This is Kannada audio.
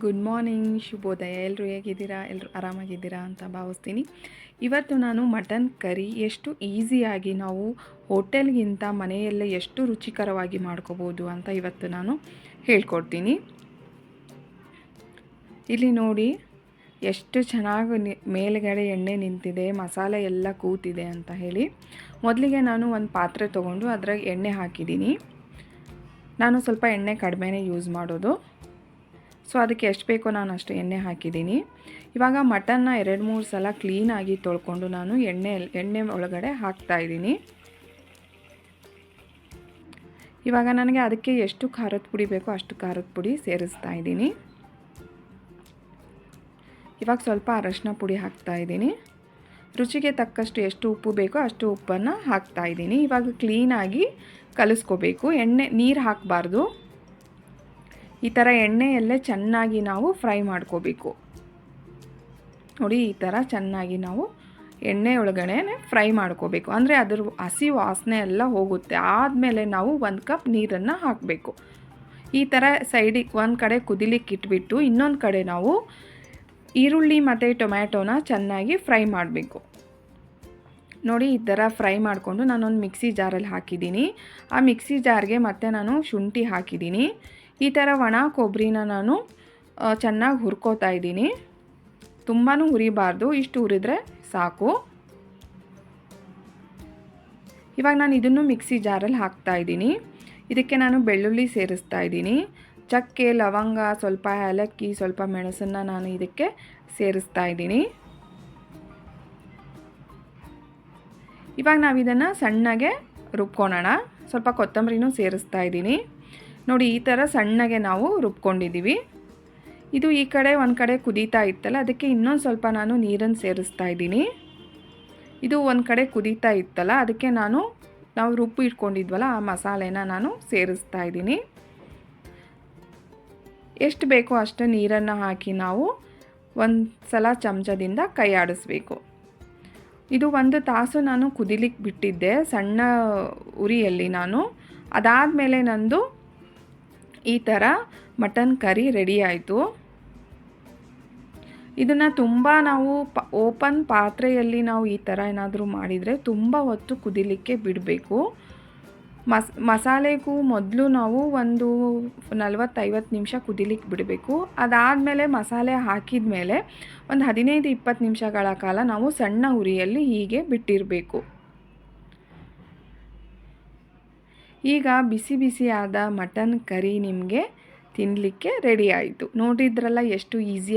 ಗುಡ್ ಮಾರ್ನಿಂಗ್, ಶುಭೋದಯ. ಎಲ್ಲರೂ ಹೇಗಿದ್ದೀರಾ? ಎಲ್ಲರೂ ಆರಾಮಾಗಿದ್ದೀರಾ ಅಂತ ಭಾವಿಸ್ತೀನಿ. ಇವತ್ತು ನಾನು ಮಟನ್ ಕರಿ ಎಷ್ಟು ಈಸಿಯಾಗಿ ನಾವು ಹೋಟೆಲ್ಗಿಂತ ಮನೆಯಲ್ಲೇ ಎಷ್ಟು ರುಚಿಕರವಾಗಿ ಮಾಡ್ಕೋಬೋದು ಅಂತ ಇವತ್ತು ನಾನು ಹೇಳ್ಕೊಡ್ತೀನಿ. ಇಲ್ಲಿ ನೋಡಿ ಎಷ್ಟು ಚೆನ್ನಾಗಿ ಮೇಲುಗಡೆ ಎಣ್ಣೆ ನಿಂತಿದೆ, ಮಸಾಲೆ ಎಲ್ಲ ಕೂತಿದೆ ಅಂತ ಹೇಳಿ. ಮೊದಲಿಗೆ ನಾನು ಒಂದು ಪಾತ್ರೆ ತೊಗೊಂಡು ಅದ್ರಾಗ ಎಣ್ಣೆ ಹಾಕಿದ್ದೀನಿ. ನಾನು ಸ್ವಲ್ಪ ಎಣ್ಣೆ ಕಡಿಮೆನೇ ಯೂಸ್ ಮಾಡೋದು. ಸೊ ಅದಕ್ಕೆ ಎಷ್ಟು ಬೇಕೋ ನಾನು ಅಷ್ಟು ಎಣ್ಣೆ ಹಾಕಿದ್ದೀನಿ. ಇವಾಗ ಮಟನ್ನ 2-3 ಸಲ ಕ್ಲೀನಾಗಿ ತೊಳ್ಕೊಂಡು ನಾನು ಎಣ್ಣೆ ಒಳಗಡೆ ಹಾಕ್ತಾಯಿದ್ದೀನಿ. ಇವಾಗ ನನಗೆ ಅದಕ್ಕೆ ಎಷ್ಟು ಖಾರದ ಪುಡಿ ಬೇಕೋ ಅಷ್ಟು ಖಾರದ ಪುಡಿ ಸೇರಿಸ್ತಾ ಇದ್ದೀನಿ. ಇವಾಗ ಸ್ವಲ್ಪ ಅರಶಿನ ಪುಡಿ ಹಾಕ್ತಾಯಿದ್ದೀನಿ. ರುಚಿಗೆ ತಕ್ಕಷ್ಟು ಎಷ್ಟು ಉಪ್ಪು ಬೇಕೋ ಅಷ್ಟು ಉಪ್ಪನ್ನು ಹಾಕ್ತಾಯಿದ್ದೀನಿ. ಇವಾಗ ಕ್ಲೀನಾಗಿ ಕಲಿಸ್ಕೋಬೇಕು. ನೀರು ಹಾಕಬಾರ್ದು. ಈ ಥರ ಎಣ್ಣೆಯಲ್ಲೇ ಚೆನ್ನಾಗಿ ನಾವು ಫ್ರೈ ಮಾಡ್ಕೋಬೇಕು. ನೋಡಿ, ಈ ಥರ ಚೆನ್ನಾಗಿ ನಾವು ಎಣ್ಣೆ ಒಳಗಡೆ ಫ್ರೈ ಮಾಡ್ಕೋಬೇಕು. ಅಂದರೆ ಅದ್ರ ಹಸಿ ವಾಸನೆ ಎಲ್ಲ ಹೋಗುತ್ತೆ. ಆದಮೇಲೆ ನಾವು 1 ಕಪ್ ನೀರನ್ನು ಹಾಕಬೇಕು. ಈ ಥರ ಸೈಡಿಗೆ ಒಂದು ಕಡೆ ಕುದಿಲಿಕ್ಕೆ ಇಟ್ಬಿಟ್ಟು ಇನ್ನೊಂದು ಕಡೆ ನಾವು ಈರುಳ್ಳಿ ಮತ್ತು ಟೊಮ್ಯಾಟೋನ ಚೆನ್ನಾಗಿ ಫ್ರೈ ಮಾಡಬೇಕು. ನೋಡಿ, ಈ ಥರ ಫ್ರೈ ಮಾಡಿಕೊಂಡು ನಾನೊಂದು ಮಿಕ್ಸಿ ಜಾರಲ್ಲಿ ಹಾಕಿದ್ದೀನಿ. ಆ ಮಿಕ್ಸಿ ಜಾರ್ಗೆ ಮತ್ತೆ ನಾನು ಶುಂಠಿ ಹಾಕಿದ್ದೀನಿ. ಈ ಥರ ಒಣ ಕೊಬ್ಬರಿನ ನಾನು ಚೆನ್ನಾಗಿ ಹುರ್ಕೋತಾ ಇದ್ದೀನಿ. ತುಂಬಾ ಹುರಿಬಾರ್ದು, ಇಷ್ಟು ಹುರಿದ್ರೆ ಸಾಕು. ಇವಾಗ ನಾನು ಇದನ್ನು ಮಿಕ್ಸಿ ಜಾರಲ್ಲಿ ಹಾಕ್ತಾ ಇದ್ದೀನಿ. ಇದಕ್ಕೆ ನಾನು ಬೆಳ್ಳುಳ್ಳಿ ಸೇರಿಸ್ತಾ ಇದ್ದೀನಿ. ಚಕ್ಕೆ, ಲವಂಗ, ಸ್ವಲ್ಪ ಏಲಕ್ಕಿ, ಸ್ವಲ್ಪ ಮೆಣಸನ್ನು ನಾನು ಇದಕ್ಕೆ ಸೇರಿಸ್ತಾ ಇದ್ದೀನಿ. ಇವಾಗ ನಾವು ಇದನ್ನು ಸಣ್ಣಗೆ ರುಬ್ಕೊಳ್ಳೋಣ. ಸ್ವಲ್ಪ ಕೊತ್ತಂಬರಿನೂ ಸೇರಿಸ್ತಾ ಇದ್ದೀನಿ. ನೋಡಿ, ಈ ಥರ ಸಣ್ಣಗೆ ನಾವು ರುಬ್ಕೊಂಡಿದ್ದೀವಿ. ಇದು ಈ ಕಡೆ ಒಂದು ಕಡೆ ಕುದೀತಾ ಇತ್ತಲ್ಲ, ಅದಕ್ಕೆ ಇನ್ನೊಂದು ಸ್ವಲ್ಪ ನಾನು ನೀರನ್ನು ಸೇರಿಸ್ತಾ ಇದ್ದೀನಿ. ಇದು ಒಂದು ಕಡೆ ಕುದೀತಾ ಇತ್ತಲ್ಲ, ಅದಕ್ಕೆ ನಾವು ರುಬ್ಬು ಇಟ್ಕೊಂಡಿದ್ವಲ್ಲ ಆ ಮಸಾಲೆನ ನಾನು ಸೇರಿಸ್ತಾ ಇದ್ದೀನಿ. ಎಷ್ಟು ಬೇಕೋ ಅಷ್ಟು ನೀರನ್ನು ಹಾಕಿ ನಾವು ಒಂದು ಸಲ ಚಮಚದಿಂದ ಕೈ ಆಡಿಸ್ಬೇಕು. ಇದು 1 ತಾಸು ನಾನು ಕುದಿಲಿಕ್ಕೆ ಬಿಟ್ಟಿದ್ದೆ ಸಣ್ಣ ಉರಿಯಲ್ಲಿ ನಾನು. ಅದಾದಮೇಲೆ ನಂದು ಈ ಥರ ಮಟನ್ ಕರಿ ರೆಡಿ ಆಯಿತು. ಇದನ್ನು ತುಂಬ ನಾವು ಓಪನ್ ಪಾತ್ರೆಯಲ್ಲಿ ನಾವು ಈ ಥರ ಏನಾದರೂ ಮಾಡಿದರೆ ತುಂಬ ಹೊತ್ತು ಕುದಿಲಿಕ್ಕೆ ಬಿಡಬೇಕು. ಮಸಾಲೆಗೂ ಮೊದಲು ನಾವು ಒಂದು 40-50 ನಿಮಿಷ ಕುದಿಲಿಕ್ಕೆ ಬಿಡಬೇಕು. ಅದಾದಮೇಲೆ ಮಸಾಲೆ ಹಾಕಿದ ಮೇಲೆ ಒಂದು 15-20 ನಿಮಿಷಗಳ ಕಾಲ ನಾವು ಸಣ್ಣ ಉರಿಯಲ್ಲಿ ಹೀಗೆ ಬಿಟ್ಟಿರಬೇಕು. ಈಗ ಬಿಸಿ ಬಿಸಿಯಾದ ಮಟನ್ ಕರಿ ನಿಮಗೆ ತಿನ್ನಲಿಕ್ಕೆ ರೆಡಿ ಆಯಿತು. ನೋಡಿದ್ರಲ್ಲ ಎಷ್ಟು ಈಸಿ